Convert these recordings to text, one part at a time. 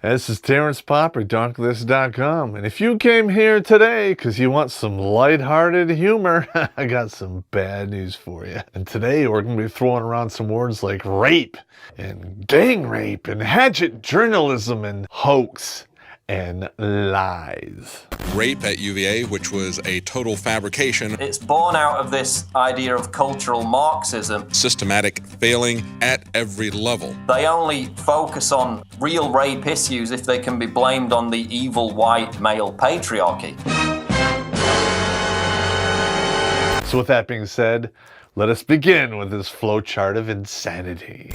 This is Terrence Popp at darklist.com, and if you came here today because you want some lighthearted humor, I got some bad news for you. And today we're going to be throwing around some words like rape, and gang rape, and hatchet journalism, and hoax, and lies. Rape at UVA, which was a total fabrication. It's born out of this idea of cultural Marxism. Systematic failing at every level. They only focus on real rape issues if they can be blamed on the evil white male patriarchy. So with that being said, let us begin with this flowchart of insanity.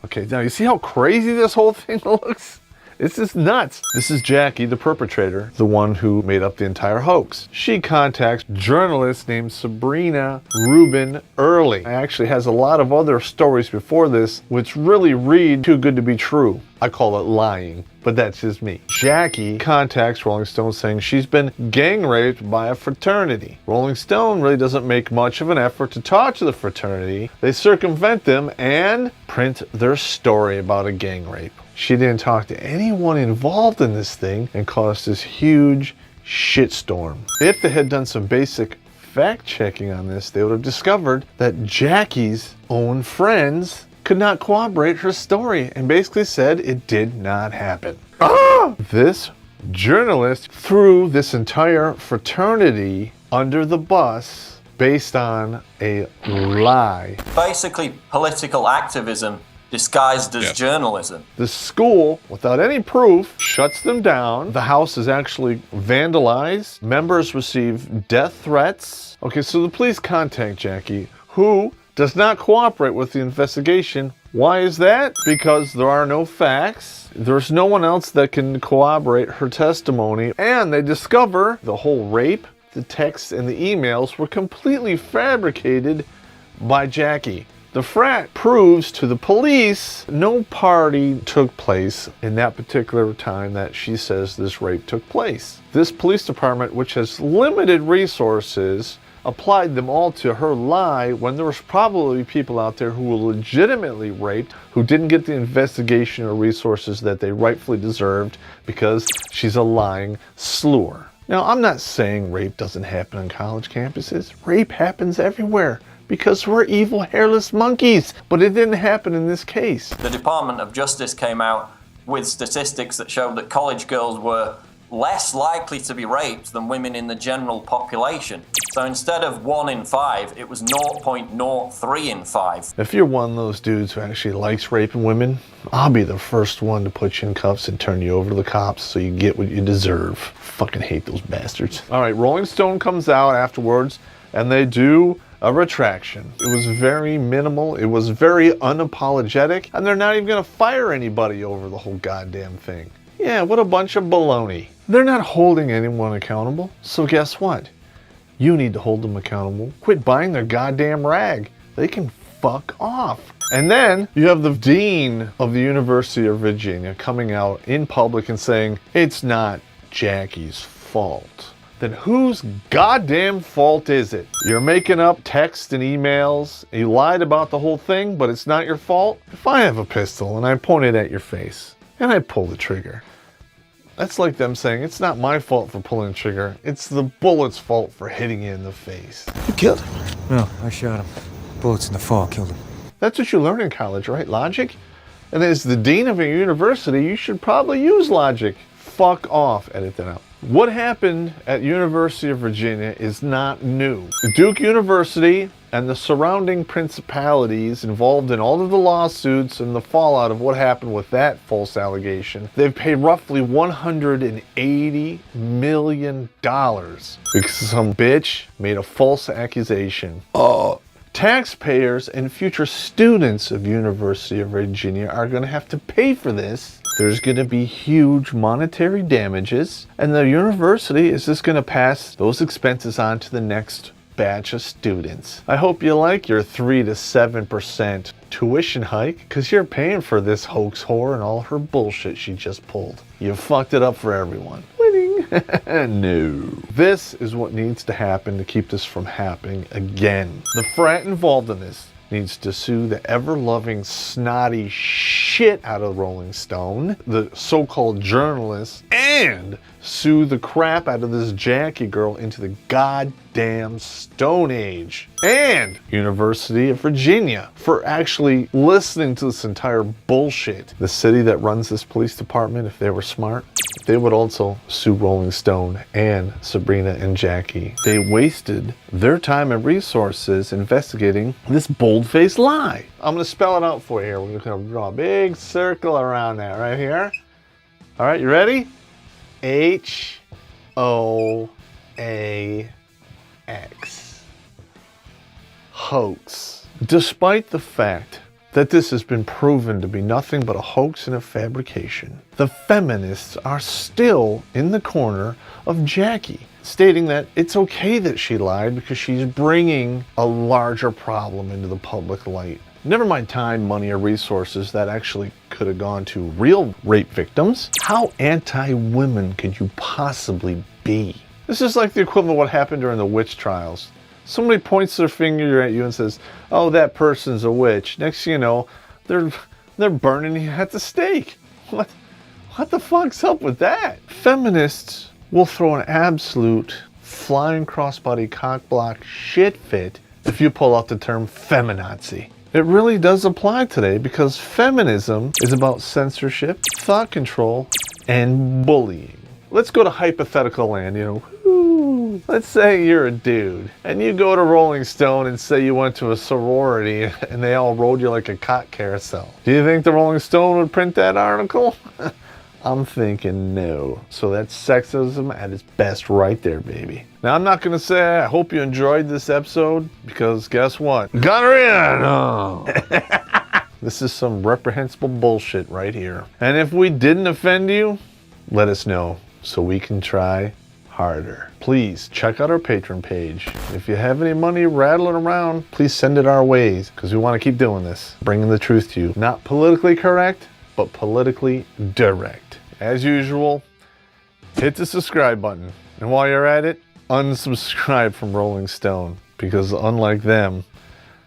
Okay, now you see how crazy this whole thing looks? This is nuts. This is Jackie, the perpetrator, the one who made up the entire hoax. She contacts journalist named Sabrina Rubin Early. It actually has a lot of other stories before this, which really read too good to be true. I call it lying, but that's just me. Jackie contacts Rolling Stone saying she's been gang raped by a fraternity. Rolling Stone really doesn't make much of an effort to talk to the fraternity. They circumvent them and print their story about a gang rape. She didn't talk to anyone involved in this thing and caused this huge shitstorm. If they had done some basic fact checking on this, they would have discovered that Jackie's own friends could not corroborate her story and basically said it did not happen. This journalist threw this entire fraternity under the bus based on a lie. Basically, political activism disguised as journalism. The school, without any proof, shuts them down. The house is actually vandalized. Members receive death threats. Okay, so the police contact Jackie, who does not cooperate with the investigation. Why is that? Because there are no facts. There's no one else that can corroborate her testimony. And they discover the whole rape, the texts, and the emails were completely fabricated by Jackie. The frat proves to the police no party took place in that particular time that she says this rape took place. This police department, which has limited resources, applied them all to her lie when there was probably people out there who were legitimately raped, who didn't get the investigation or resources that they rightfully deserved because she's a lying slur. Now, I'm not saying rape doesn't happen on college campuses. Rape happens everywhere, because we're evil, hairless monkeys. But it didn't happen in this case. The Department of Justice came out with statistics that showed that college girls were less likely to be raped than women in the general population. So instead of 1 in 5, it was 0.03 in 5. If you're one of those dudes who actually likes raping women, I'll be the first one to put you in cuffs and turn you over to the cops so you get what you deserve. Fucking hate those bastards. All right, Rolling Stone comes out afterwards and they do a retraction. It was very minimal, it was very unapologetic, and they're not even gonna fire anybody over the whole goddamn thing. Yeah, what a bunch of baloney. They're not holding anyone accountable, so guess what? You need to hold them accountable. Quit buying their goddamn rag. They can fuck off. And then you have the dean of the University of Virginia coming out in public and saying, it's not Jackie's fault. Then whose goddamn fault is it? You're making up texts and emails, you lied about the whole thing, but it's not your fault? If I have a pistol and I point it at your face, and I pull the trigger, that's like them saying, it's not my fault for pulling the trigger, it's the bullet's fault for hitting you in the face. You killed him? No, I shot him. Bullets in the fall killed him. That's what you learn in college, right? Logic? And as the dean of a university, you should probably use logic. Fuck off. Edit that out. What happened at University of Virginia is not new. Duke University and the surrounding principalities involved in all of the lawsuits and the fallout of what happened with that false allegation, they've paid roughly $180 million because some bitch made a false accusation. Taxpayers and future students of University of Virginia are going to have to pay for this. There's going to be huge monetary damages, and the university is just going to pass those expenses on to the next batch of students. I hope you like your 3 to 7% tuition hike, because you're paying for this hoax whore and all her bullshit she just pulled. You fucked it up for everyone. Winning. No. This is what needs to happen to keep this from happening again. The frat involved in this needs to sue the ever-loving, snotty shit out of Rolling Stone, the so-called journalists, and sue the crap out of this Jackie girl into the goddamn Stone Age. And University of Virginia for actually listening to this entire bullshit. The city that runs this police department, if they were smart, they would also sue Rolling Stone and Sabrina and Jackie. They wasted their time and resources investigating this bold-faced lie. I'm gonna spell it out for you here. We're gonna draw a big circle around that right here. All right, you ready? H-O-A-X. Hoax. Despite the fact that this has been proven to be nothing but a hoax and a fabrication, the feminists are still in the corner of Jackie, stating that it's okay that she lied because she's bringing a larger problem into the public light. Never mind time, money, or resources that actually could have gone to real rape victims. How anti-women could you possibly be? This is like the equivalent of what happened during the witch trials. Somebody points their finger at you and says, oh, that person's a witch. Next thing you know, they're burning you at the stake. What the fuck's up with that? Feminists will throw an absolute flying crossbody cockblock shit fit if you pull out the term feminazi. It really does apply today because feminism is about censorship, thought control, and bullying. Let's go to hypothetical land, Let's say you're a dude and you go to Rolling Stone and say you went to a sorority and they all rode you like a cock carousel. Do you think the Rolling Stone would print that article? I'm thinking no. So that's sexism at its best right there, baby. Now, I'm not going to say I hope you enjoyed this episode because guess what? Got her in! Oh. This is some reprehensible bullshit right here. And if we didn't offend you, let us know so we can try harder. Please check out our Patreon page. If you have any money rattling around, please send it our way because we want to keep doing this, bringing the truth to you. Not politically correct, but politically direct. As usual, hit the subscribe button. And while you're at it, unsubscribe from Rolling Stone because unlike them,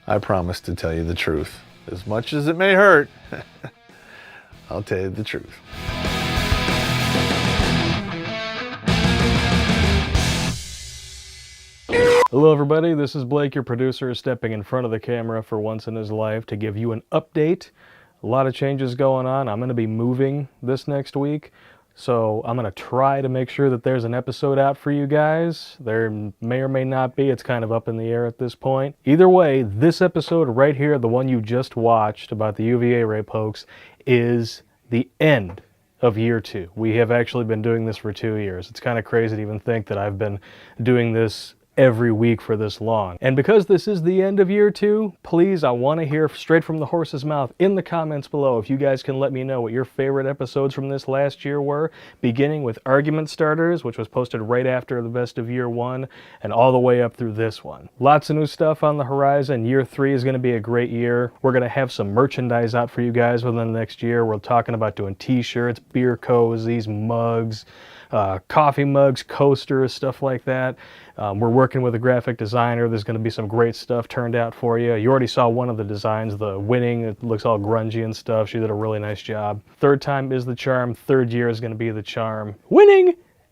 I promise to tell you the truth. As much as it may hurt, I'll tell you the truth. Hello everybody, this is Blake, your producer, stepping in front of the camera for once in his life to give you an update. A lot of changes going on. I'm going to be moving this next week, so I'm going to try to make sure that there's an episode out for you guys. There may or may not be. It's kind of up in the air at this point. Either way, this episode right here, the one you just watched about the UVA rape hoax, is the end of year 2. We have actually been doing this for 2 years. It's kind of crazy to even think that I've been doing this every week for this long. And because this is the end of year 2, please, I want to hear straight from the horse's mouth in the comments below if you guys can let me know what your favorite episodes from this last year were, beginning with Argument Starters, which was posted right after the best of year 1, and all the way up through this one. Lots of new stuff on the horizon. Year 3 is going to be a great year. We're going to have some merchandise out for you guys within the next year. We're talking about doing t-shirts, beer cozies, mugs, coffee mugs, coasters, stuff like that. We're working with a graphic designer. There's going to be some great stuff turned out for you. You already saw one of the designs, the Winning. It looks all grungy and stuff. She did a really nice job. Third time is the charm. Third year is going to be the charm. Winning!